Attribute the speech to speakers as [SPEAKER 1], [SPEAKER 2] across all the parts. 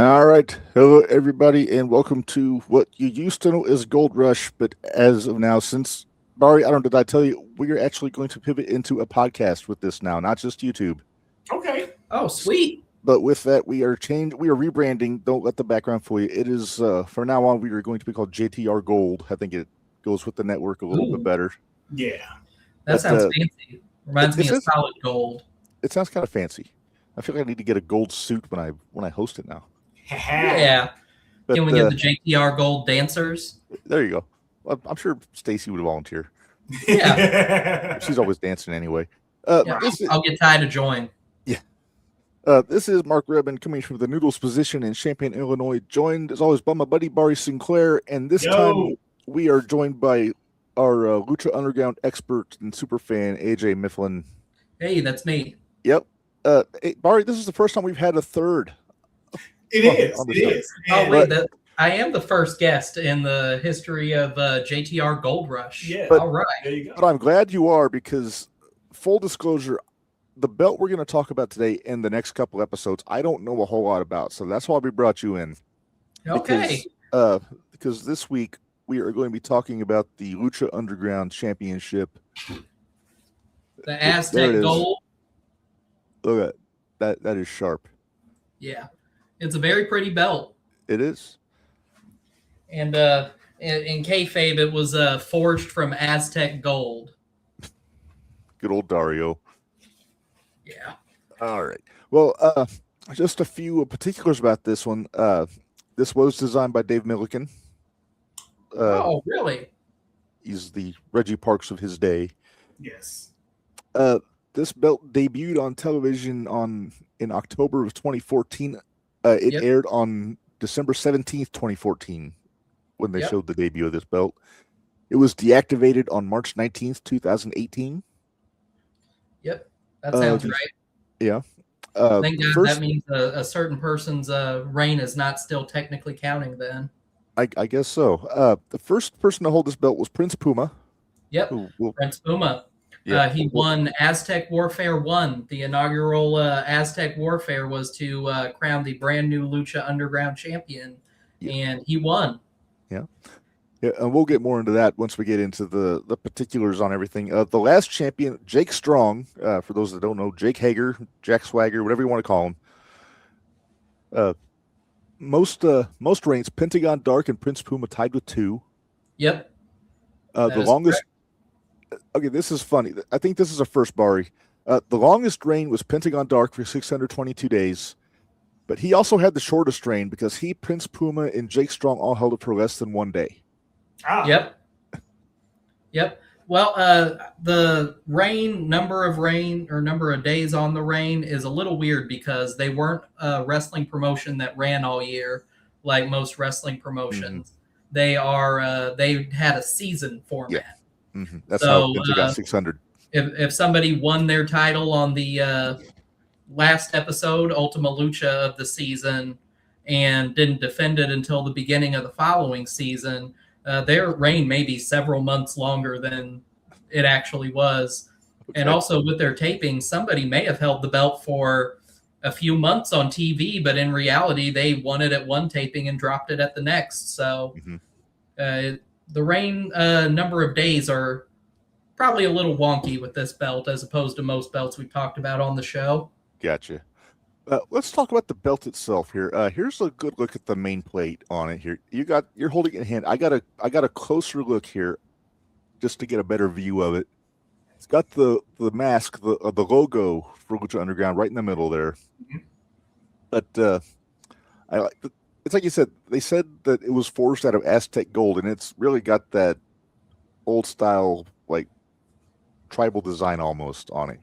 [SPEAKER 1] All right. Hello, everybody, and welcome to what you used to know as Gold Rush, but as of now, since Barry, I don't know, did I tell you, we are actually going to pivot into a podcast with this now, not just YouTube.
[SPEAKER 2] Okay.
[SPEAKER 3] Oh, sweet.
[SPEAKER 1] But with that, we are rebranding. Don't let the background fool you. It is, for now on, we are going to be called JTR Gold. I think it goes with the network a little bit better.
[SPEAKER 2] Yeah.
[SPEAKER 3] That sounds fancy. Reminds me of Solid Gold.
[SPEAKER 1] It sounds kind of fancy. I feel like I need to get a gold suit when I host it now.
[SPEAKER 3] Yeah.
[SPEAKER 1] But,
[SPEAKER 3] Can we get the JTR Gold dancers?
[SPEAKER 1] There you go. I'm sure Stacy would volunteer.
[SPEAKER 3] Yeah.
[SPEAKER 1] She's always dancing anyway.
[SPEAKER 3] I'll get Ty to join.
[SPEAKER 1] Yeah. This is Mark Rebin coming from the Noodles position in Champaign, Illinois, joined as always by my buddy Barry Sinclair. And this time we are joined by our Lucha Underground expert and super fan, AJ Mifflin.
[SPEAKER 3] Hey, that's me.
[SPEAKER 1] Yep. Hey, Barry, this is the first time we've had a third.
[SPEAKER 2] It is.
[SPEAKER 3] Oh, wait, I am the first guest in the history of JTR Gold Rush.
[SPEAKER 2] Yeah.
[SPEAKER 1] But,
[SPEAKER 3] all right.
[SPEAKER 2] There you go.
[SPEAKER 1] But I'm glad you are, because full disclosure, the belt we're going to talk about today in the next couple episodes, I don't know a whole lot about. So that's why we brought you in.
[SPEAKER 3] Okay.
[SPEAKER 1] Because this week we are going to be talking about the Lucha Underground Championship.
[SPEAKER 3] The Aztec Gold.
[SPEAKER 1] Look at that. That is sharp.
[SPEAKER 3] Yeah. It's a very pretty belt.
[SPEAKER 1] It is.
[SPEAKER 3] And in kayfabe, it was forged from Aztec gold.
[SPEAKER 1] Good old Dario.
[SPEAKER 3] Yeah.
[SPEAKER 1] All right. Well, just a few particulars about this one. This was designed by Dave Milliken.
[SPEAKER 3] Oh, really?
[SPEAKER 1] He's the Reggie Parks of his day.
[SPEAKER 2] Yes.
[SPEAKER 1] This belt debuted on television in October of 2014. It aired on December 17th, 2014, when they showed the debut of this belt. It was deactivated on March 19th, 2018.
[SPEAKER 3] Yep, that sounds right.
[SPEAKER 1] Yeah.
[SPEAKER 3] Thank God that means a certain person's reign is not still technically counting then.
[SPEAKER 1] I guess so. The first person to hold this belt was Prince Puma.
[SPEAKER 3] Yep, Prince Puma. Yeah. He won Aztec Warfare 1. The inaugural Aztec Warfare was to crown the brand new Lucha Underground champion, and he won.
[SPEAKER 1] Yeah. Yeah, and we'll get more into that once we get into the particulars on everything. The last champion, Jake Strong, for those that don't know, Jake Hager, Jack Swagger, whatever you want to call him. Most reigns, Pentagon Dark and Prince Puma tied with 2.
[SPEAKER 3] Yep.
[SPEAKER 1] The longest. Correct. Okay, this is funny. I think this is a first, Barry. The longest reign was Pentagon Dark for 622 days, but he also had the shortest reign because he, Prince Puma, and Jake Strong all held it for less than 1 day.
[SPEAKER 3] Ah. Yep. Well, the number of days on the reign is a little weird because they weren't a wrestling promotion that ran all year like most wrestling promotions. Mm-hmm. They had a season format.
[SPEAKER 1] Yeah. Mm-hmm. That's how Vince got 600.
[SPEAKER 3] If somebody won their title on the last episode, Ultima Lucha of the season, and didn't defend it until the beginning of the following season, their reign may be several months longer than it actually was. Okay. And also with their taping, somebody may have held the belt for a few months on TV, but in reality, they won it at one taping and dropped it at the next. So the reign number of days are probably a little wonky with this belt as opposed to most belts we've talked about on the show.
[SPEAKER 1] Gotcha. Let's talk about the belt itself here. Here's a good look at the main plate on it here. You're holding it in hand. I got a closer look here just to get a better view of it. It's got the mask, the logo for Lucha Underground right in the middle there. Mm-hmm. But it's like you said, they said that it was forged out of Aztec gold, and it's really got that old style, like tribal design almost on it.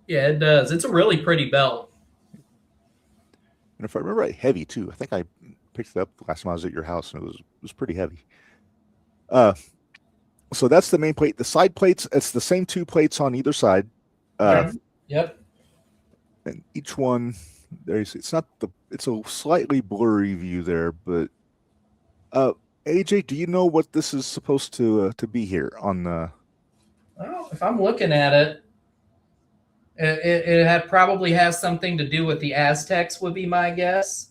[SPEAKER 3] Yeah, it does. It's a really pretty belt.
[SPEAKER 1] And if I remember right, heavy too. I think I picked it up the last time I was at your house, and it was pretty heavy. So that's the main plate. The side plates, it's the same 2 plates on either side.
[SPEAKER 3] Yep.
[SPEAKER 1] And each one, it's a slightly blurry view there, but AJ, do you know what this is supposed to be here on the?
[SPEAKER 3] Well, if I'm looking at it, It probably has something to do with the Aztecs, would be my guess.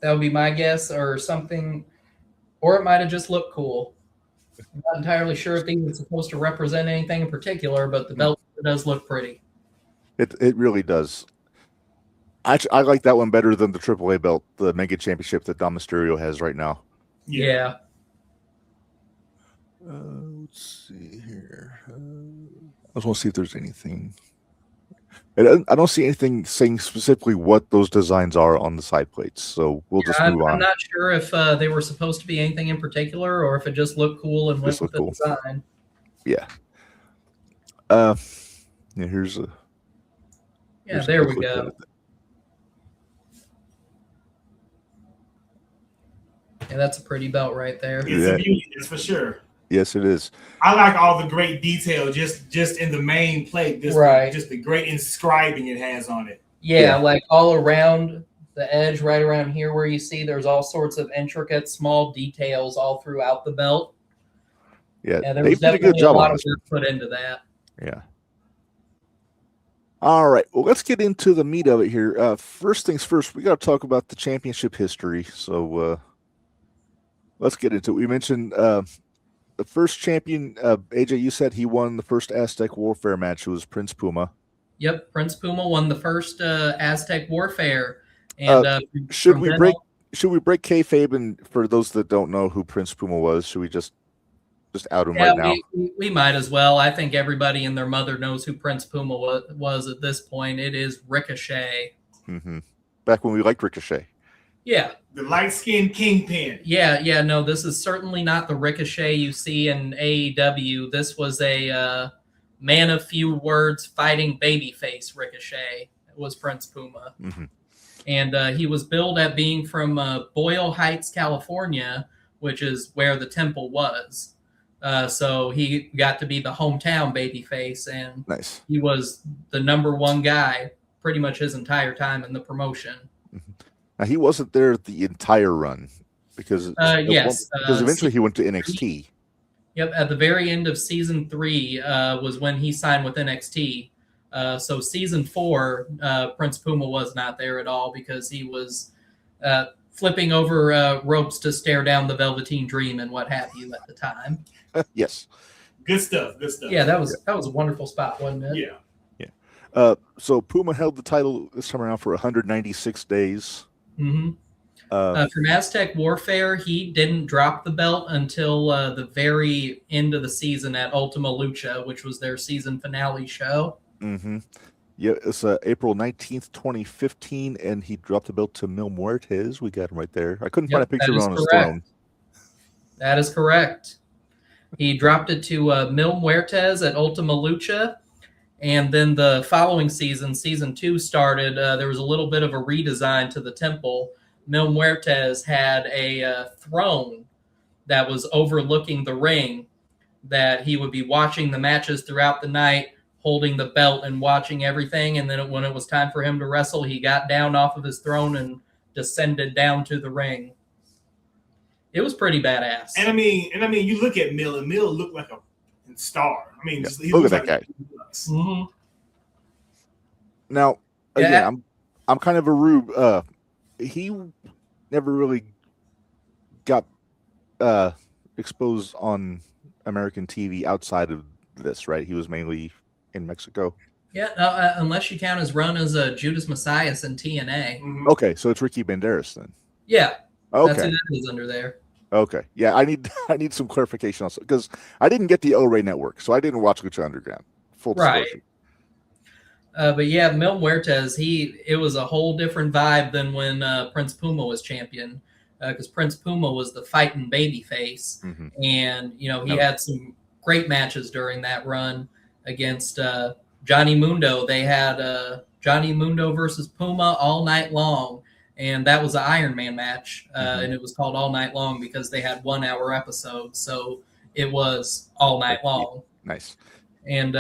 [SPEAKER 3] That would be my guess, or something, or it might have just looked cool. I'm not entirely sure if these are supposed to represent anything in particular, but the belt does look pretty.
[SPEAKER 1] It really does. I like that one better than the AAA belt, the Mega Championship that Dom Mysterio has right now.
[SPEAKER 3] Yeah.
[SPEAKER 1] Let's see here. I just want to see if there's anything. I don't see anything saying specifically what those designs are on the side plates, so we'll just move on.
[SPEAKER 3] I'm not sure if they were supposed to be anything in particular, or if it just looked cool and went with the design.
[SPEAKER 1] Yeah. Here's a.
[SPEAKER 3] Yeah, there we go. Yeah, that's a pretty belt right there.
[SPEAKER 2] It's a beauty, that's for sure.
[SPEAKER 1] Yes, it is.
[SPEAKER 2] I like all the great detail just in the main plate. Just the great inscribing it has on it.
[SPEAKER 3] Yeah, like all around the edge, right around here where you see there's all sorts of intricate small details all throughout the belt.
[SPEAKER 1] Yeah,
[SPEAKER 3] there was definitely a lot of work put into that.
[SPEAKER 1] Yeah. All right. Well, let's get into the meat of it here. First things first, we got to talk about the championship history. So let's get into it. We mentioned the first champion, AJ, you said he won the first Aztec Warfare match. It was Prince Puma.
[SPEAKER 3] Yep, Prince Puma won the first Aztec Warfare. And
[SPEAKER 1] should we break kayfabe? And for those that don't know who Prince Puma was, should we just out him right now?
[SPEAKER 3] We might as well. I think everybody and their mother knows who Prince Puma was at this point. It is Ricochet.
[SPEAKER 1] Mm-hmm. Back when we liked Ricochet.
[SPEAKER 3] Yeah.
[SPEAKER 2] The light-skinned kingpin.
[SPEAKER 3] Yeah. No, this is certainly not the Ricochet you see in AEW. This was a man of few words fighting babyface Ricochet. It was Prince Puma.
[SPEAKER 1] Mm-hmm.
[SPEAKER 3] And he was billed at being from Boyle Heights, California, which is where the temple was. So he got to be the hometown babyface, and
[SPEAKER 1] nice.
[SPEAKER 3] He was the number one guy pretty much his entire time in the promotion.
[SPEAKER 1] Mm-hmm. Now, he wasn't there the entire run because eventually he went to NXT.
[SPEAKER 3] Yep, at the very end of season 3 was when he signed with NXT. So season 4, Prince Puma was not there at all because he was flipping over ropes to stare down the Velveteen Dream and what have you at the time.
[SPEAKER 1] Yes.
[SPEAKER 2] Good stuff.
[SPEAKER 3] Yeah, that was a wonderful spot, wasn't it?
[SPEAKER 2] Yeah.
[SPEAKER 1] So Puma held the title this time around for 196 days.
[SPEAKER 3] Mm-hmm. From Aztec Warfare, he didn't drop the belt until the very end of the season at Ultima Lucha, which was their season finale show.
[SPEAKER 1] Mm-hmm. Yeah, it's April 19th, 2015, and he dropped the belt to Mil Muertes. We got him right there. I couldn't find a picture of him on his throne.
[SPEAKER 3] That is correct. He dropped it to Mil Muertes at Ultima Lucha, and then the following season, season 2 started. There was a little bit of a redesign to the temple. Mil Muertes had a throne that was overlooking the ring that he would be watching the matches throughout the night, holding the belt and watching everything. And then when it was time for him to wrestle, he got down off of his throne and descended down to the ring. It was pretty badass.
[SPEAKER 2] And I mean, you look at Mil, and Mil looked like a star. I mean,
[SPEAKER 1] yeah. Look at that guy.
[SPEAKER 3] Mm-hmm.
[SPEAKER 1] Now, again, I'm kind of a rube. He never really got exposed on American TV outside of this, right? He was mainly in Mexico.
[SPEAKER 3] Yeah, unless you count his run as Judas Messias in TNA.
[SPEAKER 2] Mm-hmm.
[SPEAKER 1] Okay, so it's Ricky Banderas then.
[SPEAKER 3] Yeah.
[SPEAKER 1] Okay.
[SPEAKER 3] That's who that is under there.
[SPEAKER 1] Okay. Yeah, I need some clarification also because I didn't get the O-Ray network, so I didn't watch Lucha Underground. Full disclosure.
[SPEAKER 3] But yeah, Mil Muertes, it was a whole different vibe than when Prince Puma was champion, because Prince Puma was the fighting babyface,
[SPEAKER 1] mm-hmm.
[SPEAKER 3] and he had some great matches during that run against Johnny Mundo. They had Johnny Mundo versus Puma all night long, and that was an Iron Man match,
[SPEAKER 1] mm-hmm.
[SPEAKER 3] and it was called All Night Long because they had 1 hour episodes, so it was all night long.
[SPEAKER 1] Nice.
[SPEAKER 3] And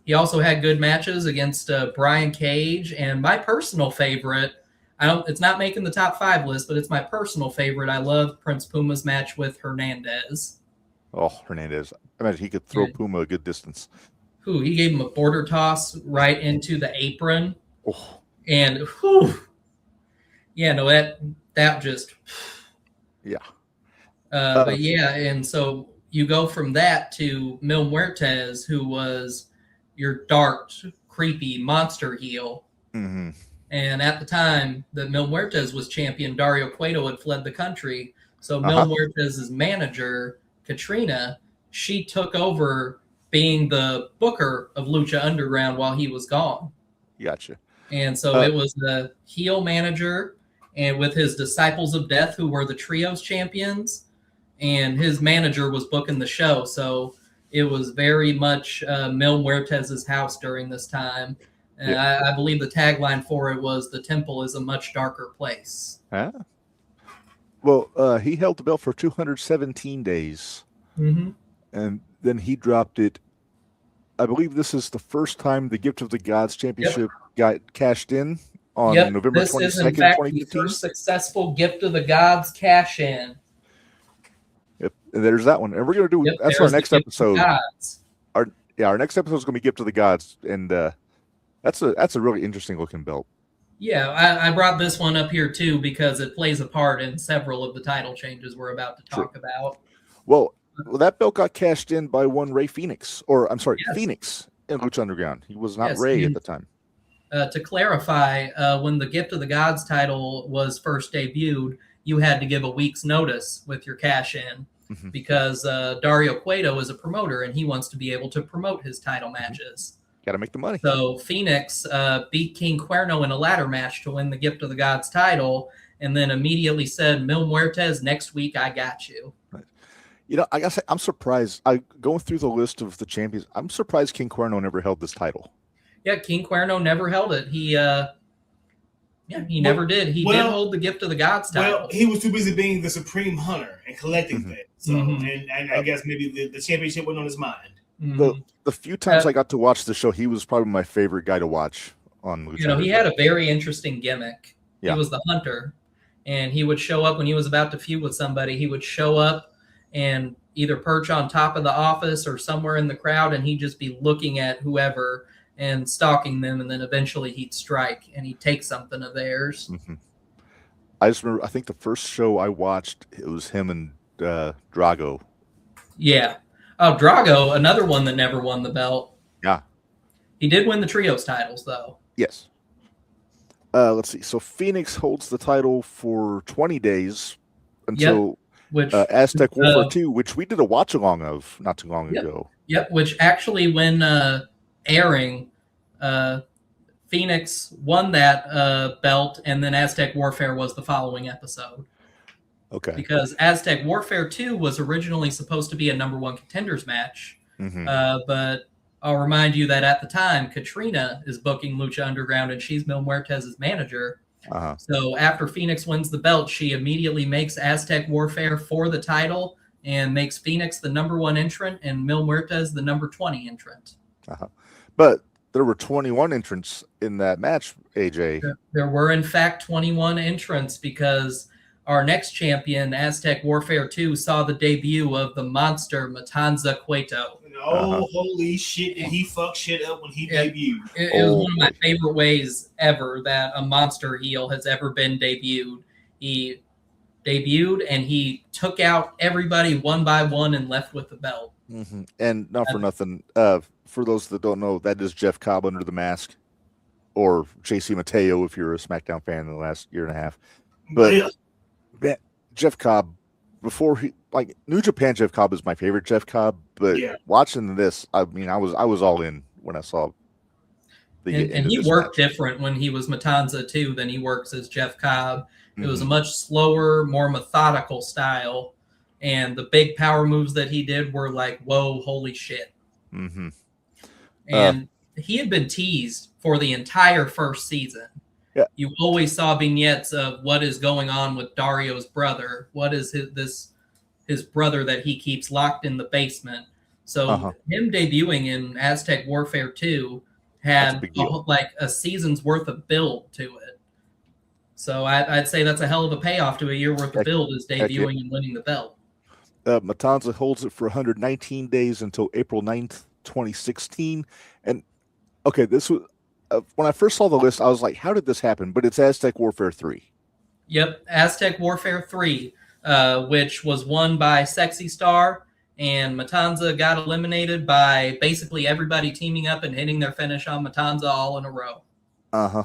[SPEAKER 3] he also had good matches against Brian Cage, and my personal favorite, it's not making the top 5 list, but it's my personal favorite. I love Prince Puma's match with Hernandez.
[SPEAKER 1] Oh, Hernandez. I imagine he could throw Puma a good distance.
[SPEAKER 3] he gave him a border toss right into the apron.
[SPEAKER 1] Oh.
[SPEAKER 3] And that just
[SPEAKER 1] yeah.
[SPEAKER 3] But yeah, and so you go from that to Mil Muertes, who was your dark, creepy monster heel.
[SPEAKER 1] Mm-hmm.
[SPEAKER 3] And at the time that Mil Muertes was champion, Dario Cueto had fled the country. So Mil Muertes' manager, Katrina, she took over being the booker of Lucha Underground while he was gone.
[SPEAKER 1] Gotcha.
[SPEAKER 3] And so it was the heel manager, and with his Disciples of Death, who were the trios champions, and his manager was booking the show. So it was very much Mil Muertes' house during this time. And
[SPEAKER 1] yeah.
[SPEAKER 3] I believe the tagline for it was, "The temple is a much darker place."
[SPEAKER 1] Well, he held the belt for 217 days.
[SPEAKER 3] Mm-hmm.
[SPEAKER 1] And then he dropped it. I believe this is the first time the Gift of the Gods Championship got cashed in on November 22nd, 2015.
[SPEAKER 3] The first successful Gift of the Gods cash-in.
[SPEAKER 1] Yep, and there's that one. And we're going to do, that's our next episode. Our next episode is going to be Gift of the Gods. And that's a really interesting looking belt.
[SPEAKER 3] Yeah, I brought this one up here too because it plays a part in several of the title changes we're about to talk about.
[SPEAKER 1] Well, that belt got cashed in by one Rey Fenix, Phoenix in Lucha Underground. He was not Rey at the time.
[SPEAKER 3] To clarify, when the Gift of the Gods title was first debuted, you had to give a week's notice with your cash-in because Dario Cueto is a promoter and he wants to be able to promote his title matches.
[SPEAKER 1] Got to make the money.
[SPEAKER 3] So Phoenix beat King Cuerno in a ladder match to win the Gift of the Gods title, and then immediately said, "Mil Muertes, next week I got you."
[SPEAKER 1] Right. You know, I gotta say, I'm surprised. Going through the list of the champions, I'm surprised King Cuerno never held this title.
[SPEAKER 3] Yeah, King Cuerno never held it. He never did. He did hold the Gift of the Gods title.
[SPEAKER 2] Well, he was too busy being the supreme hunter and collecting things. So, and I guess maybe the championship wasn't on his mind.
[SPEAKER 1] The few times I got to watch the show, he was probably my favorite guy to watch on Lucha.
[SPEAKER 3] He had a very interesting gimmick.
[SPEAKER 1] Yeah.
[SPEAKER 3] He was the hunter, and he would show up when he was about to feud with somebody. He would show up and either perch on top of the office or somewhere in the crowd, and he'd just be looking at whoever and stalking them, and then eventually he'd strike, and he'd take something of theirs.
[SPEAKER 1] I just remember, I think the first show I watched, it was him and Drago.
[SPEAKER 3] Yeah. Oh, Drago, another one that never won the belt.
[SPEAKER 1] Yeah.
[SPEAKER 3] He did win the trios titles, though.
[SPEAKER 1] Yes. Let's see. So Phoenix holds the title for 20 days until Aztec Warfare 2, which we did a watch-along of not too long ago.
[SPEAKER 3] Yep, which actually, when airing, Phoenix won that belt, and then Aztec Warfare was the following episode.
[SPEAKER 1] Okay.
[SPEAKER 3] Because Aztec Warfare 2 was originally supposed to be a number one contenders match, but I'll remind you that at the time, Katrina is booking Lucha Underground, and she's Mil Muertes' manager. So after Phoenix wins the belt, she immediately makes Aztec Warfare for the title and makes Phoenix the number one entrant and Mil Muertes the number 20 entrant.
[SPEAKER 1] But there were 21 entrants in that match, AJ.
[SPEAKER 3] There were, in fact, 21 entrants because our next champion, Aztec Warfare 2, saw the debut of the monster Matanza Cueto.
[SPEAKER 2] Holy shit, did he fuck shit up when he debuted.
[SPEAKER 3] It was one of my favorite ways ever that a monster heel has ever been debuted. He debuted and he took out everybody one by one and left with the belt.
[SPEAKER 1] And not for nothing, for those that don't know, that is Jeff Cobb under the mask, or JC Mateo if you're a SmackDown fan in the last year and a half. But Jeff Cobb, before New Japan Jeff Cobb is my favorite Jeff Cobb, but watching this, I mean, I was all in when I saw
[SPEAKER 3] and he worked different when he was Matanza too than he works as Jeff Cobb. It was a much slower, more methodical style, and the big power moves that he did were like, whoa, holy shit. And he had been teased for the entire first season. You always saw vignettes of what is going on with Dario's brother. What is his brother that he keeps locked in the basement? So him debuting in Aztec Warfare 2 had a season's worth of build to it. So I'd say that's a hell of a payoff to a year worth of build is debuting and winning the belt.
[SPEAKER 1] Matanza holds it for 119 days until April 9th, 2016. And okay, this was when I first saw the list, I was like, how did this happen? But it's Aztec Warfare 3.
[SPEAKER 3] Yep, Aztec Warfare 3, which was won by Sexy Star, and Matanza got eliminated by basically everybody teaming up and hitting their finish on Matanza all in a row.
[SPEAKER 1] Uh-huh.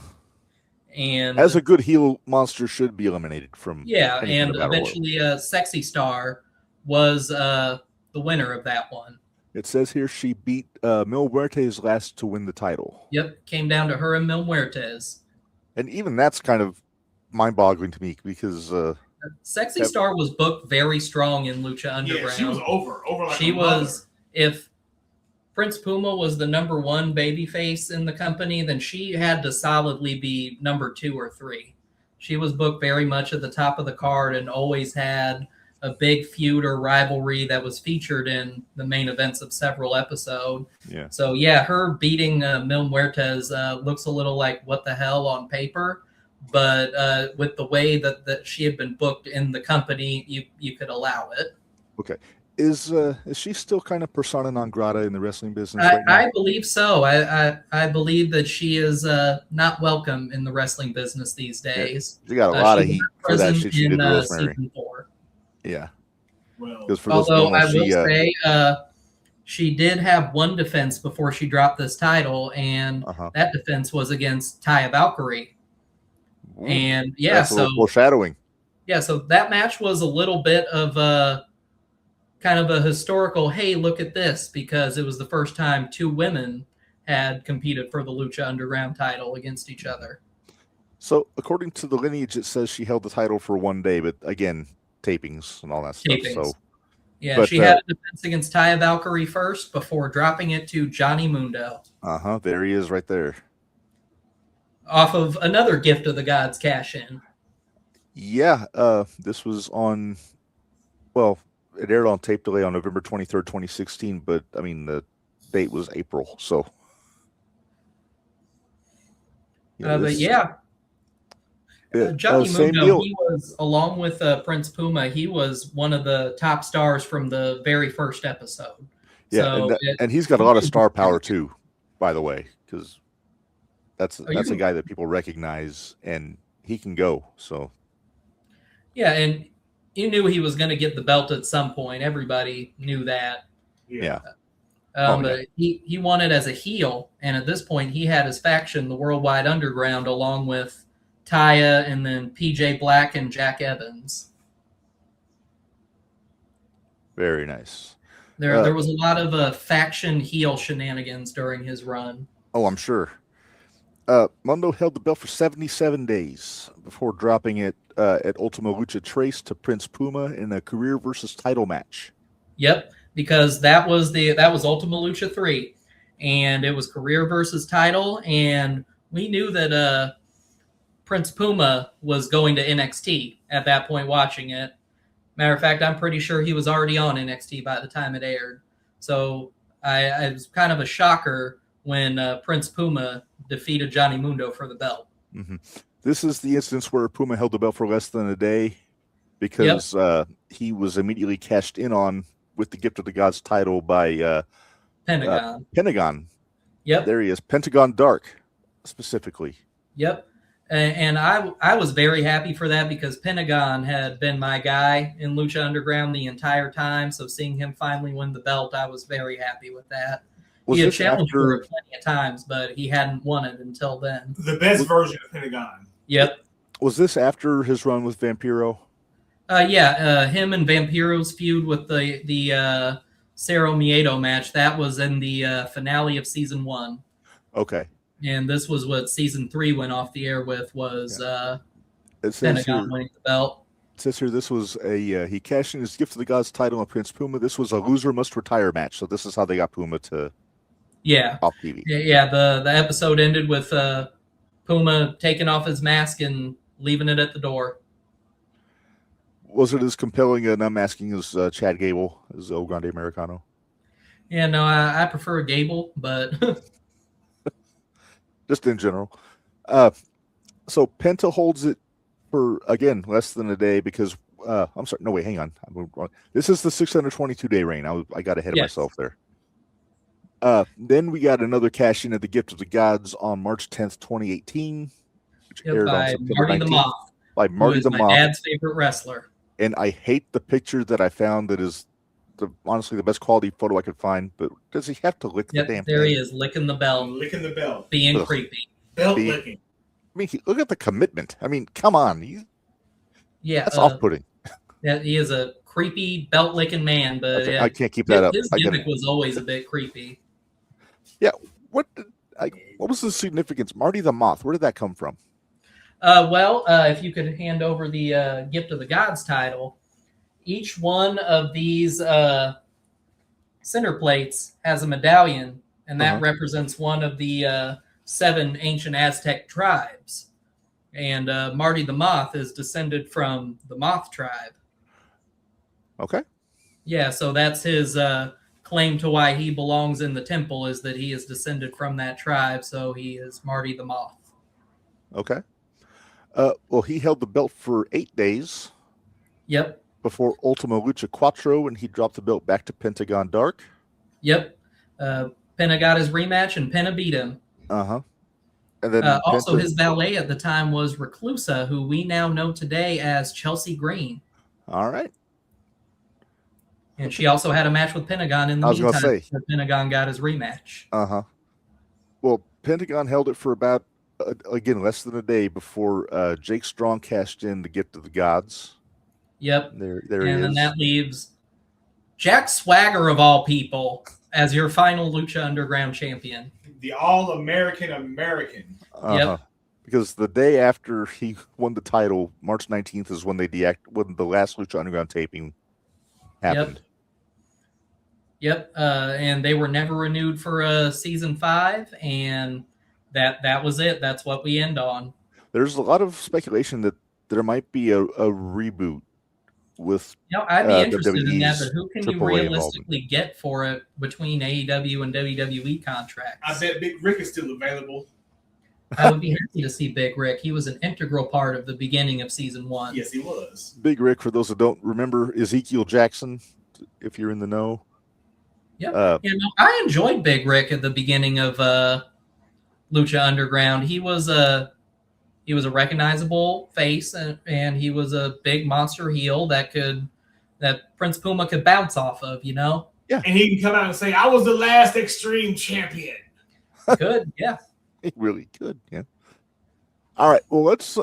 [SPEAKER 3] And
[SPEAKER 1] as a good heel monster should be eliminated from.
[SPEAKER 3] Yeah, and eventually Sexy Star was the winner of that one.
[SPEAKER 1] It says here she beat Mil Muertes last to win the title.
[SPEAKER 3] Yep, came down to her and Mil Muertes.
[SPEAKER 1] And even that's kind of mind-boggling to me because
[SPEAKER 3] Sexy Star was booked very strong in Lucha Underground.
[SPEAKER 2] Yeah, she was over like
[SPEAKER 3] she was. If Prince Puma was the number one babyface in the company, then she had to solidly be number 2 or 3. She was booked very much at the top of the card and always had a big feud or rivalry that was featured in the main events of several episodes.
[SPEAKER 1] Yeah.
[SPEAKER 3] So yeah, her beating Mil Muertes looks a little like what the hell on paper, but with the way that she had been booked in the company, you could allow it.
[SPEAKER 1] Okay. Is she still kind of persona non grata in the wrestling business right now?
[SPEAKER 3] I believe so. I believe that she is not welcome in the wrestling business these days.
[SPEAKER 1] Yeah, she got a lot of heat for that shit she did to Rosemary.
[SPEAKER 3] Season 4.
[SPEAKER 1] Yeah.
[SPEAKER 2] Well,
[SPEAKER 3] although I will say she did have one defense before she dropped this title, and that defense was against Taya Valkyrie.
[SPEAKER 1] Ooh,
[SPEAKER 3] and yeah,
[SPEAKER 1] that's a little foreshadowing.
[SPEAKER 3] Yeah, so that match was a little bit of kind of a historical, hey, look at this, because it was the first time 2 women had competed for the Lucha Underground title against each other.
[SPEAKER 1] So according to the lineage, it says she held the title for 1 day, but again, tapings and all that stuff. So
[SPEAKER 3] yeah, she had a defense against Taya Valkyrie first before dropping it to Johnny Mundo.
[SPEAKER 1] There he is right there.
[SPEAKER 3] Off of another Gift of the Gods cash-in.
[SPEAKER 1] Yeah, this was on, well, it aired on tape delay on November 23rd, 2016, but I mean, the date was April, so.
[SPEAKER 3] But yeah. Johnny Mundo, he was, along with Prince Puma, he was one of the top stars from the very first episode.
[SPEAKER 1] Yeah,
[SPEAKER 3] so
[SPEAKER 1] and he's got a lot of star power too, by the way, because that's a guy that people recognize, and he can go. So.
[SPEAKER 3] Yeah, and you knew he was going to get the belt at some point. Everybody knew that.
[SPEAKER 1] Yeah.
[SPEAKER 3] But he won it as a heel, and at this point, he had his faction, the Worldwide Underground, along with Taya and then PJ Black and Jack Evans.
[SPEAKER 1] Very nice.
[SPEAKER 3] There was a lot of faction heel shenanigans during his run.
[SPEAKER 1] Oh, I'm sure. Mundo held the belt for 77 days before dropping it at Ultima Lucha Tres to Prince Puma in a career versus title match.
[SPEAKER 3] Yep, because that was Ultima Lucha 3, and it was career versus title, and we knew that Prince Puma was going to NXT at that point watching it. Matter of fact, I'm pretty sure he was already on NXT by the time it aired. So it was kind of a shocker when Prince Puma defeated Johnny Mundo for the belt.
[SPEAKER 1] Mm-hmm. This is the instance where Puma held the belt for less than a day because he was immediately cashed in on with the Gift of the Gods title by
[SPEAKER 3] Pentagon.
[SPEAKER 1] Pentagon.
[SPEAKER 3] Yep.
[SPEAKER 1] There he is. Pentagon Dark, specifically.
[SPEAKER 3] Yep. And I was very happy for that because Pentagon had been my guy in Lucha Underground the entire time. So seeing him finally win the belt, I was very happy with that. He had challenged for it plenty of times, but he hadn't won it until then.
[SPEAKER 2] The best version of Pentagon.
[SPEAKER 3] Yep.
[SPEAKER 1] Was this after his run with Vampiro?
[SPEAKER 3] Him and Vampiro's feud with the Cerro Miedo match, that was in the finale of season 1.
[SPEAKER 1] Okay.
[SPEAKER 3] And this was what season 3 went off the air with, was Pentagon winning the belt.
[SPEAKER 1] It says here this was he cashed in his Gift of the Gods title on Prince Puma. This was a loser must retire match. So this is how they got Puma to off TV.
[SPEAKER 3] Yeah, the episode ended with Puma taking off his mask and leaving it at the door.
[SPEAKER 1] Was it as compelling an unmasking as Chad Gable, as El Grande Americano?
[SPEAKER 3] Yeah, no, I prefer Gable, but...
[SPEAKER 1] Just in general. So Penta holds it for, again, less than a day because, I'm sorry, no, wait, hang on. I'm wrong. This is the 622-day reign. I got ahead of myself there. Then we got another cash in at the Gift of the Gods on March 10th, 2018, which aired on September
[SPEAKER 3] Marty
[SPEAKER 1] 19th.
[SPEAKER 3] the Moth.
[SPEAKER 1] By Marty the Moth.
[SPEAKER 3] My dad's favorite wrestler.
[SPEAKER 1] And I hate the picture that I found that is honestly the best quality photo I could find. But does he have to lick the damn
[SPEAKER 3] there
[SPEAKER 1] thing?
[SPEAKER 3] He is, licking the belt.
[SPEAKER 2] Licking the belt.
[SPEAKER 3] Being creepy.
[SPEAKER 2] Belt licking.
[SPEAKER 1] I mean, look at the commitment. I mean, come on. That's off-putting.
[SPEAKER 3] Yeah, he is a creepy belt-licking man, but
[SPEAKER 1] I can't keep that up.
[SPEAKER 3] His gimmick was always a bit creepy.
[SPEAKER 1] Yeah. What was the significance? Marty the Moth, where did that come from?
[SPEAKER 3] If you could hand over the Gift of the Gods title, each one of these center plates has a medallion, and that represents one of the 7 ancient Aztec tribes. And Marty the Moth is descended from the Moth tribe.
[SPEAKER 1] Okay.
[SPEAKER 3] Yeah, so that's his claim to why he belongs in the temple, is that he is descended from that tribe, so he is Marty the Moth.
[SPEAKER 1] Okay. He held the belt for 8 days.
[SPEAKER 3] Yep.
[SPEAKER 1] Before Ultima Lucha Quattro, and he dropped the belt back to Pentagon Dark.
[SPEAKER 3] Yep. Penta got his rematch, and Penta beat him.
[SPEAKER 1] Uh-huh. And then
[SPEAKER 3] also, his valet at the time was Reclusa, who we now know today as Chelsea Green.
[SPEAKER 1] All right.
[SPEAKER 3] And she also had a match with Pentagon in the meantime. Pentagon got his rematch.
[SPEAKER 1] Uh-huh. Well, Pentagon held it for about, again, less than a day before Jake Strong cashed in the Gift of the Gods.
[SPEAKER 3] Yep.
[SPEAKER 1] There he is.
[SPEAKER 3] And then that leaves Jack Swagger, of all people, as your final Lucha Underground champion.
[SPEAKER 2] The All-American American.
[SPEAKER 3] Yep.
[SPEAKER 1] Because the day after he won the title, March 19th, is when when the last Lucha Underground taping happened.
[SPEAKER 3] Yep. And they were never renewed for season 5, and that was it. That's what we end on.
[SPEAKER 1] There's a lot of speculation that there might be a reboot with
[SPEAKER 3] I'd be interested in that, but who can
[SPEAKER 1] AAA
[SPEAKER 3] you realistically get for it between AEW and WWE contracts?
[SPEAKER 2] I bet Big Rick is still available.
[SPEAKER 3] I would be happy to see Big Rick. He was an integral part of the beginning of season 1.
[SPEAKER 2] Yes, he was.
[SPEAKER 1] Big Rick, for those that don't remember, Ezekiel Jackson, if you're in the know.
[SPEAKER 3] Yep. I enjoyed Big Rick at the beginning of Lucha Underground. He was a recognizable face, and he was a big monster heel that Prince Puma could bounce off of,
[SPEAKER 1] Yeah.
[SPEAKER 2] And he can come out and say, "I was the last Extreme Champion."
[SPEAKER 3] Good, yeah.
[SPEAKER 1] He really could, yeah. All right, well, let's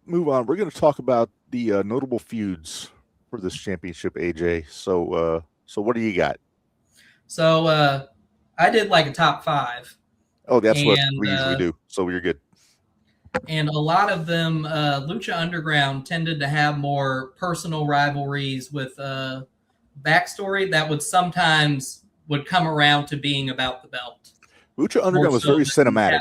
[SPEAKER 1] move on. We're going to talk about the notable feuds for this championship, AJ. So what do you got?
[SPEAKER 3] So I did like a top 5.
[SPEAKER 1] Oh, that's what we usually do. So you're good.
[SPEAKER 3] And a lot of them, Lucha Underground tended to have more personal rivalries with backstory that would come around to being about the belt.
[SPEAKER 1] Lucha Underground was very cinematic.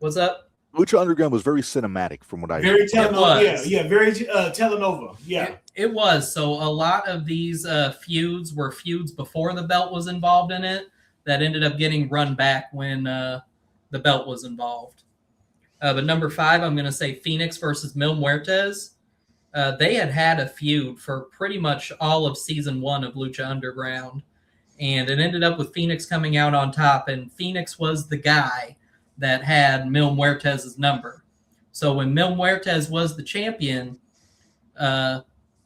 [SPEAKER 3] What's up?
[SPEAKER 1] Lucha Underground was very cinematic, from what I
[SPEAKER 2] very telenova. Yeah, very telenova. Yeah,
[SPEAKER 3] it was. So a lot of these feuds were feuds before the belt was involved in it that ended up getting run back when the belt was involved. But number 5, I'm going to say Phoenix versus Mil Muertes. They had a feud for pretty much all of season 1 of Lucha Underground. And it ended up with Phoenix coming out on top. And Phoenix was the guy that had Mil Muertes' number. So when Mil Muertes was the champion,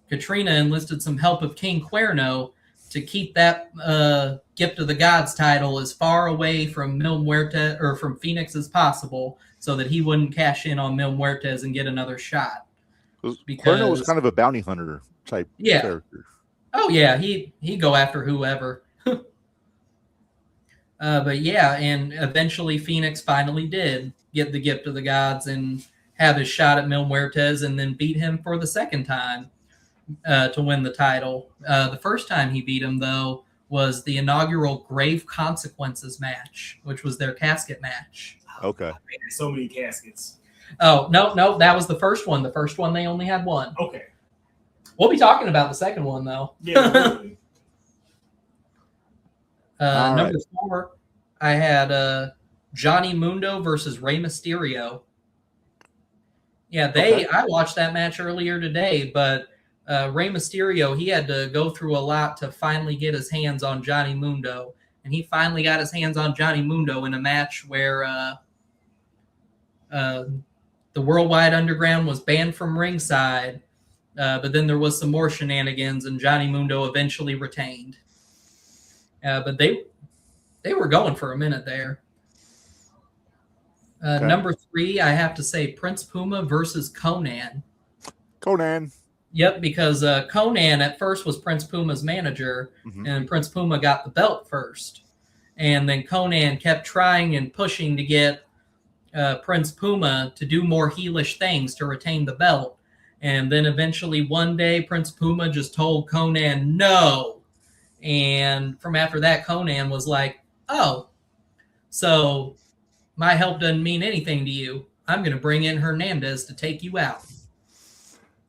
[SPEAKER 3] Katrina enlisted some help of King Cuerno to keep that Gift of the Gods title as far away from Mil Muertes or from Phoenix as possible, so that he wouldn't cash in on Mil Muertes and get another shot.
[SPEAKER 1] Because Cuerno was kind of a bounty hunter type character.
[SPEAKER 3] Oh yeah, he'd go after whoever. But yeah, and eventually Phoenix finally did get the Gift of the Gods and have his shot at Mil Muertes, and then beat him for the second time to win the title. The first time he beat him, though, was the inaugural Grave Consequences match, which was their casket match.
[SPEAKER 1] Okay.
[SPEAKER 2] So many caskets.
[SPEAKER 3] Oh, no, that was the first one. The first one, they only had one.
[SPEAKER 2] Okay.
[SPEAKER 3] We'll be talking about the second one, though.
[SPEAKER 2] Yeah.
[SPEAKER 3] Number 4, I had Johnny Mundo versus Rey Mysterio. Yeah, I watched that match earlier today, but Rey Mysterio, he had to go through a lot to finally get his hands on Johnny Mundo. and he finally got his hands on Johnny Mundo in a match where the Worldwide Underground was banned from ringside, but then there was some more shenanigans, and Johnny Mundo eventually retained. But they were going for a minute there.
[SPEAKER 1] Okay.
[SPEAKER 3] Number 3, I have to say Prince Puma versus Conan.
[SPEAKER 1] Conan.
[SPEAKER 3] Yep, because Conan at first was Prince Puma's manager, and Prince Puma got the belt first. And then Conan kept trying and pushing to get Prince Puma to do more heelish things to retain the belt. And then eventually one day, Prince Puma just told Conan no. And from after that, Conan was like, oh, so my help doesn't mean anything to you. I'm going to bring in Hernandez to take you out.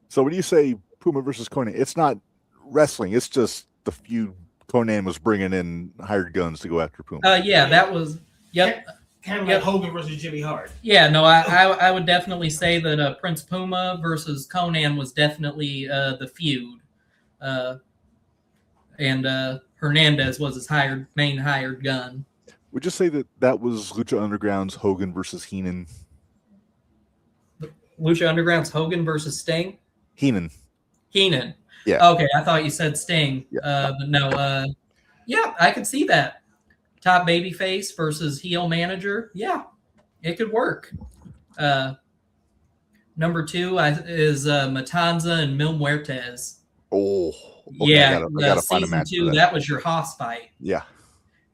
[SPEAKER 1] So when you say Puma versus Conan, it's not wrestling. It's just the feud Conan was bringing in hired guns to go after Puma.
[SPEAKER 3] Yeah, that was, yep.
[SPEAKER 2] Kind of like Hogan versus Jimmy Hart.
[SPEAKER 3] Yeah, no, I would definitely say that Prince Puma versus Conan was definitely the feud. And Hernandez was his main hired gun.
[SPEAKER 1] Would you say that was Lucha Underground's Hogan versus Heenan?
[SPEAKER 3] Lucha Underground's Hogan versus Sting?
[SPEAKER 1] Heenan.
[SPEAKER 3] Yeah. Okay, I thought you said Sting.
[SPEAKER 1] Yeah.
[SPEAKER 3] But no, yeah, I could see that. Top babyface versus heel manager. Yeah, it could work. Number 2 is Matanza and Mil Muertes.
[SPEAKER 1] Oh. Okay,
[SPEAKER 3] yeah,
[SPEAKER 1] I gotta find a
[SPEAKER 3] season
[SPEAKER 1] match
[SPEAKER 3] 2, that was your Haas fight.
[SPEAKER 1] Yeah.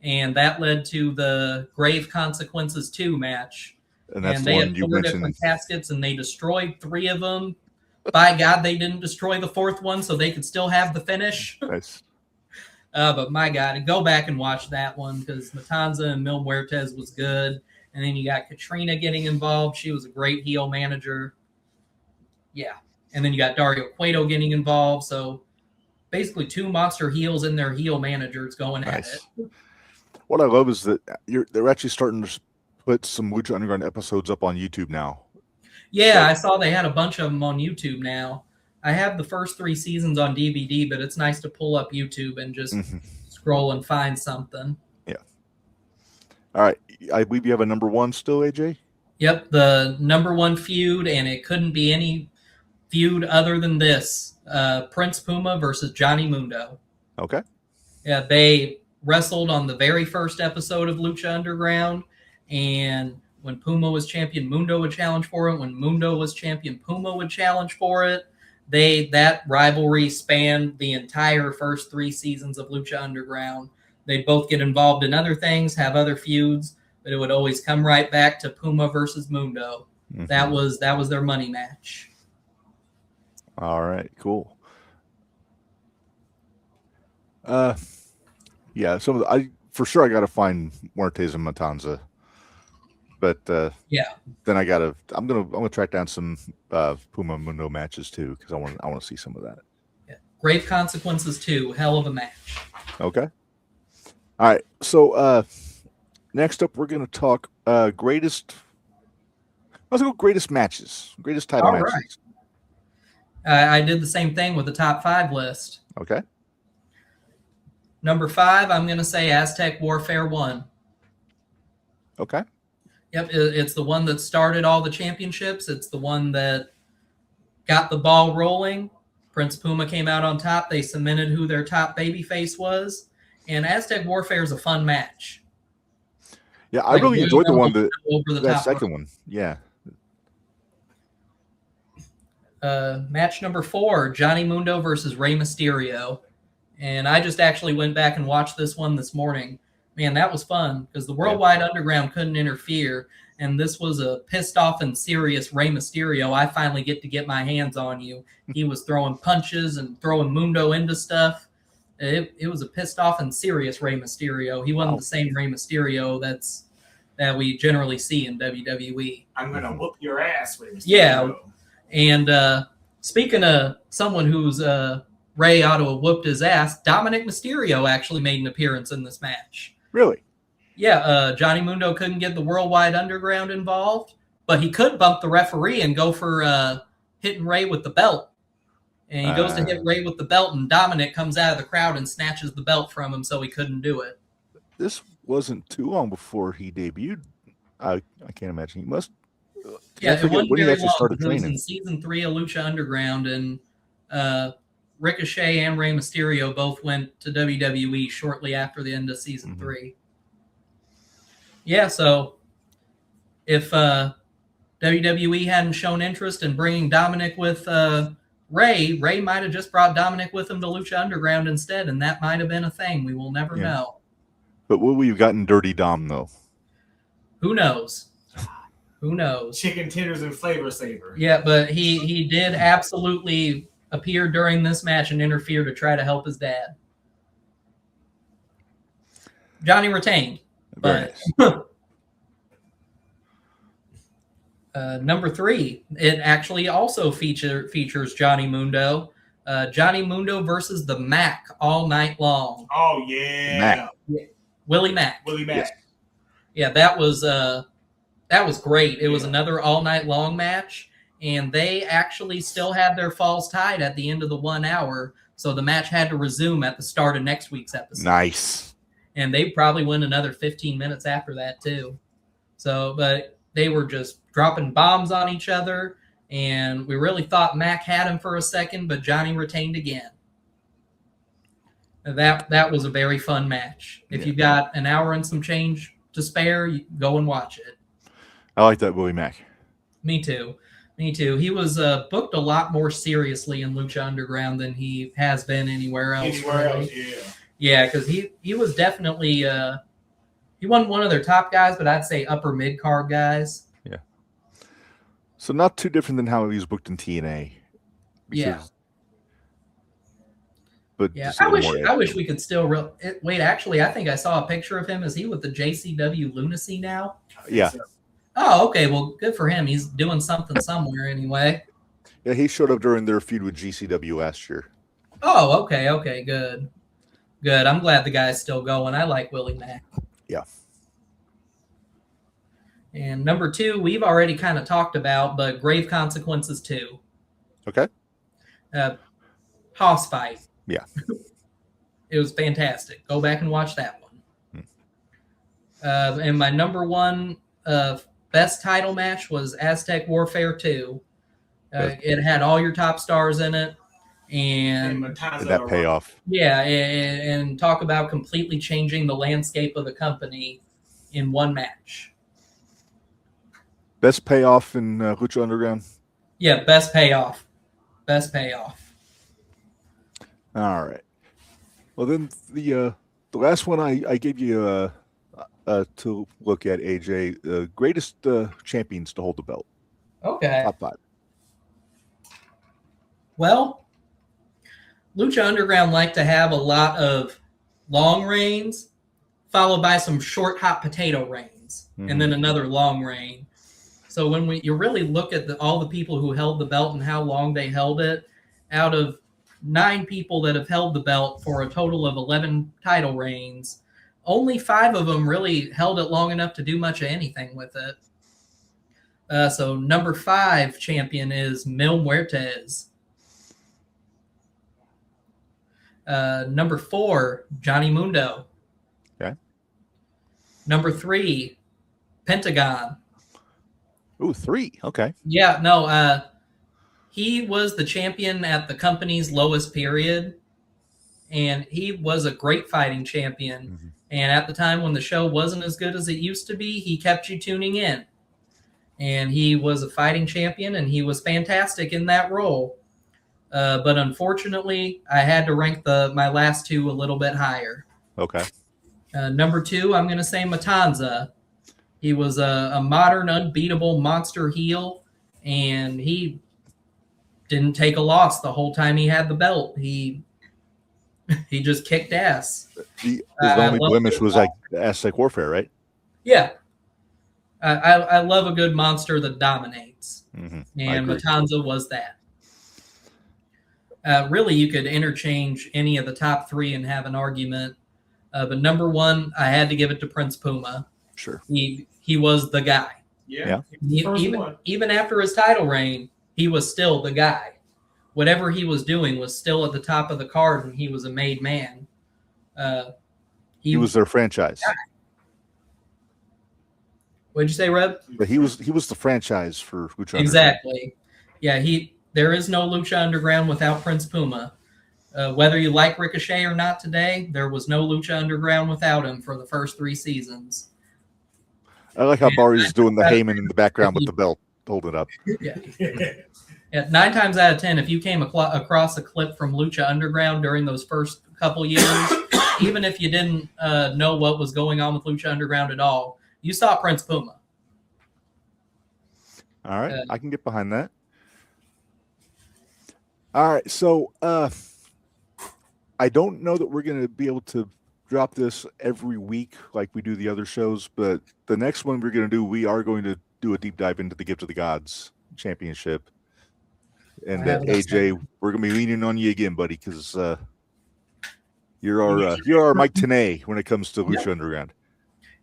[SPEAKER 3] And that led to the Grave Consequences 2 match.
[SPEAKER 1] And that's
[SPEAKER 3] they
[SPEAKER 1] the one
[SPEAKER 3] had
[SPEAKER 1] you
[SPEAKER 3] 4
[SPEAKER 1] mentioned.
[SPEAKER 3] different caskets, and they destroyed 3 of them. By God, they didn't destroy the 4th one, so they could still have the finish.
[SPEAKER 1] Nice.
[SPEAKER 3] But my God, go back and watch that one, because Matanza and Mil Muertes was good. And then you got Katrina getting involved. She was a great heel manager. Yeah. And then you got Dario Cueto getting involved. So basically 2 monster heels and their heel managers going at it.
[SPEAKER 1] What I love is that they're actually starting to put some Lucha Underground episodes up on YouTube now.
[SPEAKER 3] Yeah, I saw they had a bunch of them on YouTube now. I have the first 3 seasons on DVD, but it's nice to pull up YouTube and just scroll and find something.
[SPEAKER 1] Yeah. All right. I believe you have a number 1 still, AJ?
[SPEAKER 3] Yep, the number 1 feud, and it couldn't be any feud other than this. Prince Puma versus Johnny Mundo.
[SPEAKER 1] Okay.
[SPEAKER 3] Yeah, they wrestled on the very first episode of Lucha Underground, and when Puma was champion, Mundo would challenge for it. When Mundo was champion, Puma would challenge for it. That rivalry spanned the entire first 3 seasons of Lucha Underground. They'd both get involved in other things, have other feuds, but it would always come right back to Puma versus Mundo. That was their money match.
[SPEAKER 1] All right, cool. Yeah, for sure I got to find Muertes and Matanza, but
[SPEAKER 3] yeah,
[SPEAKER 1] then I'm gonna track down some Puma Mundo matches too, because I want to see some of that.
[SPEAKER 3] Yeah. Grave Consequences 2, hell of a match.
[SPEAKER 1] Okay. All right, so next up we're gonna talk greatest. Let's go greatest matches, greatest title matches.
[SPEAKER 3] Right. I did the same thing with the top 5 list.
[SPEAKER 1] Okay.
[SPEAKER 3] Number 5, I'm going to say Aztec Warfare 1.
[SPEAKER 1] Okay.
[SPEAKER 3] Yep, it's the one that started all the championships. It's the one that got the ball rolling. Prince Puma came out on top. They cemented who their top babyface was. And Aztec Warfare is a fun match.
[SPEAKER 1] Yeah, I really enjoyed the one that second one. Yeah.
[SPEAKER 3] Match number 4, Johnny Mundo versus Rey Mysterio. And I just actually went back and watched this one this morning. Man, that was fun because the Worldwide Underground couldn't interfere. And this was a pissed off and serious Rey Mysterio. I finally get to get my hands on you. He was throwing punches and throwing Mundo into stuff. It was a pissed off and serious Rey Mysterio. He wasn't the same Rey Mysterio that we generally see in WWE.
[SPEAKER 2] I'm going to whoop your ass, Rey Mysterio.
[SPEAKER 3] Yeah. And speaking of someone who's Ray ought to have whooped his ass, Dominic Mysterio actually made an appearance in this match.
[SPEAKER 1] Really?
[SPEAKER 3] Yeah, Johnny Mundo couldn't get the Worldwide Underground involved, but he could bump the referee and go for hitting Ray with the belt. And he goes to hit Ray with the belt, and Dominic comes out of the crowd and snatches the belt from him, so he couldn't do it.
[SPEAKER 1] this wasn't too long before he debuted. I can't imagine he must.
[SPEAKER 3] Yeah, it wasn't
[SPEAKER 1] when he
[SPEAKER 3] very
[SPEAKER 1] actually
[SPEAKER 3] long.
[SPEAKER 1] started
[SPEAKER 3] It was
[SPEAKER 1] training.
[SPEAKER 3] in season 3 of Lucha Underground, and Ricochet and Rey Mysterio both went to WWE shortly after the end of season 3. Yeah, so if WWE hadn't shown interest in bringing Dominic with Ray might have just brought Dominic with him to Lucha Underground instead, and that might have been a thing. We will never know.
[SPEAKER 1] But will we have gotten Dirty Dom, though?
[SPEAKER 3] Who knows? Who knows?
[SPEAKER 2] Chicken tenders and flavor saver.
[SPEAKER 3] Yeah, but he did absolutely appear during this match and interfere to try to help his dad. Johnny retained.
[SPEAKER 1] Very
[SPEAKER 3] But
[SPEAKER 1] nice.
[SPEAKER 3] Number 3, it actually also features Johnny Mundo. Johnny Mundo versus the Mac all night long.
[SPEAKER 2] Oh, yeah.
[SPEAKER 1] Mac.
[SPEAKER 3] Willie Mac.
[SPEAKER 2] Willie Mac.
[SPEAKER 1] Yes.
[SPEAKER 3] Yeah, that was great. It was another all night long match, and they actually still had their falls tied at the end of the 1 hour, so the match had to resume at the start of next week's episode.
[SPEAKER 1] Nice.
[SPEAKER 3] And they probably went another 15 minutes after that too. So, but they were just dropping bombs on each other, and we really thought Mac had him for a second, but Johnny retained again. That was a very fun match. If you've got an hour and some change to spare, you go and watch it.
[SPEAKER 1] I like that Willie Mac.
[SPEAKER 3] Me too. He was booked a lot more seriously in Lucha Underground than he has been anywhere else. Yeah, because he was definitely he wasn't one of their top guys, but I'd say upper mid card guys.
[SPEAKER 1] Yeah. So not too different than how he was booked in TNA. But
[SPEAKER 3] yeah, I wish we could still wait. Actually, I think I saw a picture of him. Is he with the JCW Lunacy now?
[SPEAKER 1] Yeah.
[SPEAKER 3] Oh, okay. Well, good for him. He's doing something somewhere anyway.
[SPEAKER 1] Yeah, he showed up during their feud with GCW last year.
[SPEAKER 3] Oh, okay. Good. I'm glad the guy's still going. I like Willie Mack.
[SPEAKER 1] Yeah.
[SPEAKER 3] And number 2, we've already kind of talked about, but Grave Consequences 2.
[SPEAKER 1] Okay.
[SPEAKER 3] Hoss fight.
[SPEAKER 1] Yeah.
[SPEAKER 3] It was fantastic. Go back and watch that one. And my number 1 best title match was Aztec Warfare 2. It had all your top stars in it. And
[SPEAKER 1] that payoff.
[SPEAKER 3] Yeah, and talk about completely changing the landscape of the company in one match.
[SPEAKER 1] Best payoff in Lucha Underground?
[SPEAKER 3] Yeah, best payoff.
[SPEAKER 1] All right. Well, then the last one I gave you to look at, AJ, greatest champions to hold the belt.
[SPEAKER 3] Okay.
[SPEAKER 1] Top 5.
[SPEAKER 3] Well, Lucha Underground like to have a lot of long reigns, followed by some short hot potato reigns, and then another long reign. So when you really look at all the people who held the belt and how long they held it, out of 9 people that have held the belt for a total of 11 title reigns, only 5 of them really held it long enough to do much of anything with it. So number 5 champion is Mil Muertes. Number 4, Johnny Mundo.
[SPEAKER 1] Okay.
[SPEAKER 3] Number 3, Pentagon.
[SPEAKER 1] Ooh, 3. Okay.
[SPEAKER 3] Yeah, no, he was the champion at the company's lowest period, and he was a great fighting champion. Mm-hmm. And at the time when the show wasn't as good as it used to be, he kept you tuning in. And he was a fighting champion, and he was fantastic in that role. But unfortunately, I had to rank my last 2 a little bit higher.
[SPEAKER 1] Okay.
[SPEAKER 3] Number 2, I'm going to say Matanza. He was a modern, unbeatable monster heel, and he didn't take a loss the whole time he had the belt. He just kicked ass.
[SPEAKER 1] His only blemish was like Aztec Warfare, right?
[SPEAKER 3] Yeah. I love a good monster that dominates.
[SPEAKER 1] Mm-hmm.
[SPEAKER 3] And Matanza was that. Really, you could interchange any of the top 3 and have an argument. But number 1, I had to give it to Prince Puma.
[SPEAKER 1] Sure.
[SPEAKER 3] He was the guy.
[SPEAKER 2] Yeah.
[SPEAKER 3] Even after his title reign, he was still the guy. Whatever he was doing was still at the top of the card, and he was a made man.
[SPEAKER 1] He was their franchise.
[SPEAKER 3] What'd you say, Reb?
[SPEAKER 1] But he was the franchise for Lucha
[SPEAKER 3] exactly. Underground. Yeah, there is no Lucha Underground without Prince Puma. Whether you like Ricochet or not today, there was no Lucha Underground without him for the first 3 seasons.
[SPEAKER 1] I like how Barry's doing the Heyman in the background with the belt, hold it up.
[SPEAKER 3] Yeah. Yeah, 9 times out of 10, if you came across a clip from Lucha Underground during those first couple years, even if you didn't know what was going on with Lucha Underground at all, you saw Prince Puma.
[SPEAKER 1] All right, I can get behind that. All right, so I don't know that we're going to be able to drop this every week like we do the other shows, but the next one we're going to do, we are going to do a deep dive into the Gift of the Gods Championship. And AJ, we're going to be leaning on you again, buddy, because you're our Mike Tenay when it comes to Lucha Underground.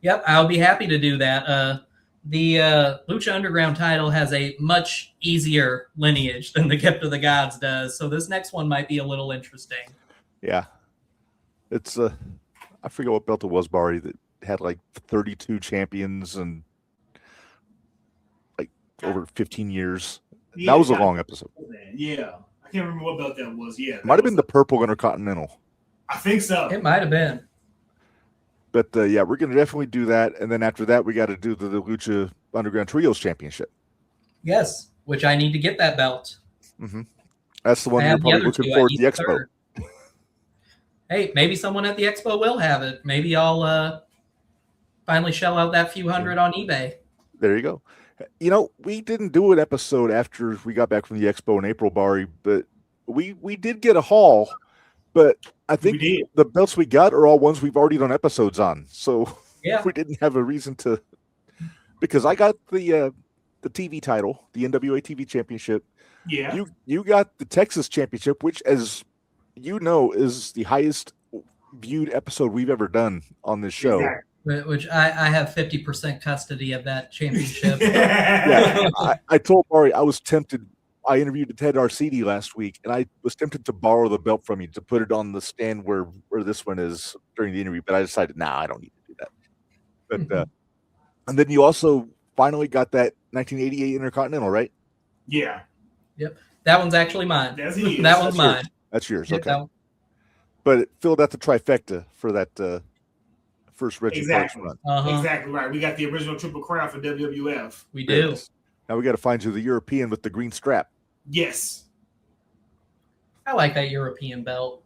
[SPEAKER 3] Yep, I'll be happy to do that. The Lucha Underground title has a much easier lineage than the Gift of the Gods does, so this next one might be a little interesting.
[SPEAKER 1] Yeah. It's I forget what belt it was, Barry, that had like 32 champions and like over 15 years.
[SPEAKER 2] Yeah,
[SPEAKER 1] that was a long episode.
[SPEAKER 2] Yeah. I can't remember what belt that was. Yeah.
[SPEAKER 1] Might have been the Purple Intercontinental.
[SPEAKER 2] I think so.
[SPEAKER 3] It might have been.
[SPEAKER 1] But yeah, we're going to definitely do that. And then after that, we got to do the Lucha Underground Trios Championship.
[SPEAKER 3] Yes, which I need to get that belt.
[SPEAKER 1] Mm-hmm. That's the one you're probably looking for at the expo.
[SPEAKER 3] Hey, maybe someone at the expo will have it. Maybe I'll finally shell out that few hundred on eBay.
[SPEAKER 1] There you go. You know, we didn't do an episode after we got back from the expo in April, Barry, but we did get a haul. But I think the belts we got are all ones we've already done episodes on. So we didn't have a reason to, because I got the TV title, the NWA TV Championship.
[SPEAKER 2] Yeah.
[SPEAKER 1] You got the Texas Championship, which, as you know, is the highest viewed episode we've ever done on this show.
[SPEAKER 2] Exactly.
[SPEAKER 3] Which I have 50% custody of that championship.
[SPEAKER 1] Yeah, I told Barry I was tempted. I interviewed Ted Arcidi last week, and I was tempted to borrow the belt from you to put it on the stand where this one is during the interview, but I decided, I don't need to do that. But and then you also finally got that 1988 Intercontinental, right?
[SPEAKER 2] Yeah.
[SPEAKER 3] Yep. That one's actually mine.
[SPEAKER 2] That
[SPEAKER 3] one's mine.
[SPEAKER 1] That's yours. Okay. But it filled out the trifecta for that first Reggie Parks run.
[SPEAKER 2] Exactly right. We got the original Triple Crown for WWF.
[SPEAKER 3] We do.
[SPEAKER 1] Yes. Now we got to find you the European with the green strap.
[SPEAKER 2] Yes.
[SPEAKER 3] I like that European belt.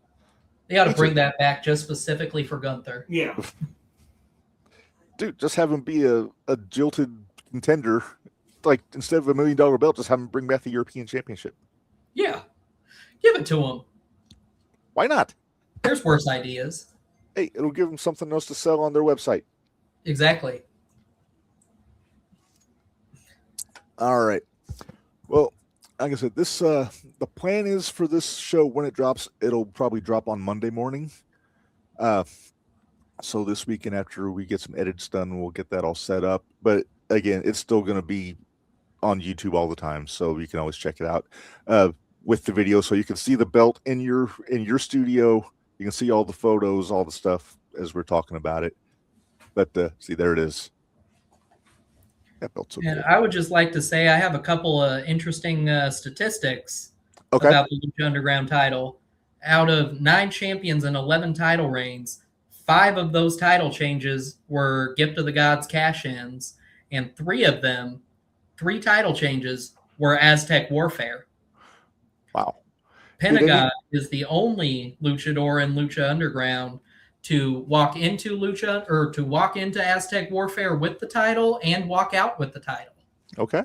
[SPEAKER 3] They ought to bring that back just specifically for Gunther.
[SPEAKER 2] Yeah.
[SPEAKER 1] Dude, just have him be a jilted contender. Like, instead of $1 million belt, just have him bring back the European Championship.
[SPEAKER 3] Yeah. Give it to him.
[SPEAKER 1] Why not?
[SPEAKER 3] There's worse ideas.
[SPEAKER 1] Hey, it'll give them something else to sell on their website.
[SPEAKER 3] Exactly.
[SPEAKER 1] All right. Well, like I said, this the plan is for this show when it drops, it'll probably drop on Monday morning. So this weekend after we get some edits done, we'll get that all set up. But again, it's still going to be on YouTube all the time, so you can always check it out with the video, so you can see the belt in your studio. You can see all the photos, all the stuff as we're talking about it. But see, there it is. That belt's so cool.
[SPEAKER 3] I would just like to say I have a couple of interesting statistics about the Lucha Underground title. Out of 9 champions and 11 title reigns, 5 of those title changes were Gift of the Gods cash-ins, and 3 of them, 3 title changes, were Aztec Warfare.
[SPEAKER 1] Wow.
[SPEAKER 3] Pentagon is the only luchador in Lucha Underground to walk into Aztec Warfare with the title and walk out with the title.
[SPEAKER 1] Okay.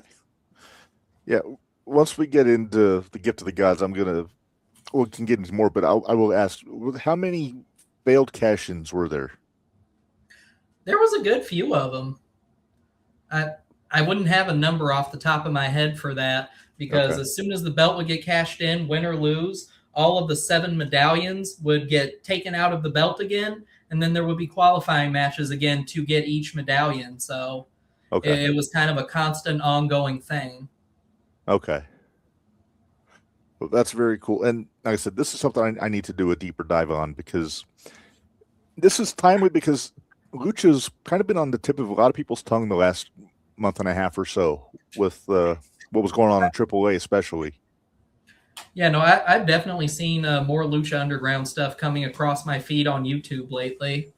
[SPEAKER 1] Yeah. Once we get into the Gift of the Gods, we can get into more, but I will ask, how many failed cash-ins were there?
[SPEAKER 3] There was a good few of them. I wouldn't have a number off the top of my head for that, because as soon as the belt would get cashed in, win or lose, all of the 7 medallions would get taken out of the belt again, and then there would be qualifying matches again to get each medallion. So it was kind of a constant, ongoing thing.
[SPEAKER 1] Okay. Well, that's very cool. And like I said, this is something I need to do a deeper dive on, because this is timely because Lucha's kind of been on the tip of a lot of people's tongue the last month and a half or so with what was going on in AAA, especially.
[SPEAKER 3] Yeah, no, I've definitely seen more Lucha Underground stuff coming across my feed on YouTube lately.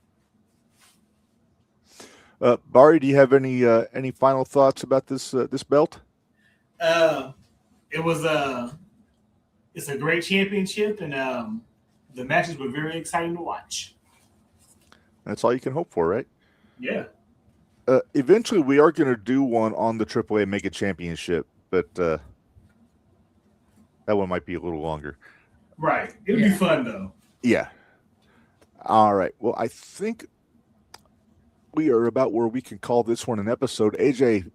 [SPEAKER 1] Barry, do you have any final thoughts about this belt?
[SPEAKER 2] It's a great championship, and the matches were very exciting to watch.
[SPEAKER 1] That's all you can hope for, right?
[SPEAKER 2] Yeah.
[SPEAKER 1] Eventually, we are going to do one on the AAA Mega Championship, but that one might be a little longer.
[SPEAKER 2] Right. It'll be fun, though.
[SPEAKER 1] Yeah. All right. Well, I think we are about where we can call this one an episode. AJ,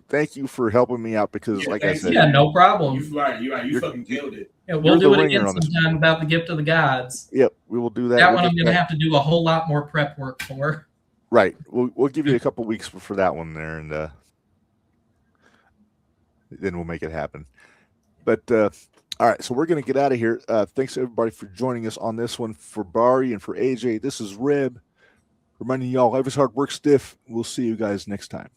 [SPEAKER 1] thank you for helping me out because, like I said,
[SPEAKER 3] no problem.
[SPEAKER 2] You're right. You fucking killed it.
[SPEAKER 3] Yeah, we'll do it again sometime about the Gift of the Gods.
[SPEAKER 1] Yep, we will do that.
[SPEAKER 3] That one I'm going to have to do a whole lot more prep work for.
[SPEAKER 1] Right. We'll give you a couple weeks for that one there, and then we'll make it happen. But all right, so we're going to get out of here. Thanks everybody for joining us on this one. For Barry and for AJ, this is Reb reminding y'all, life is hard, work stiff. We'll see you guys next time.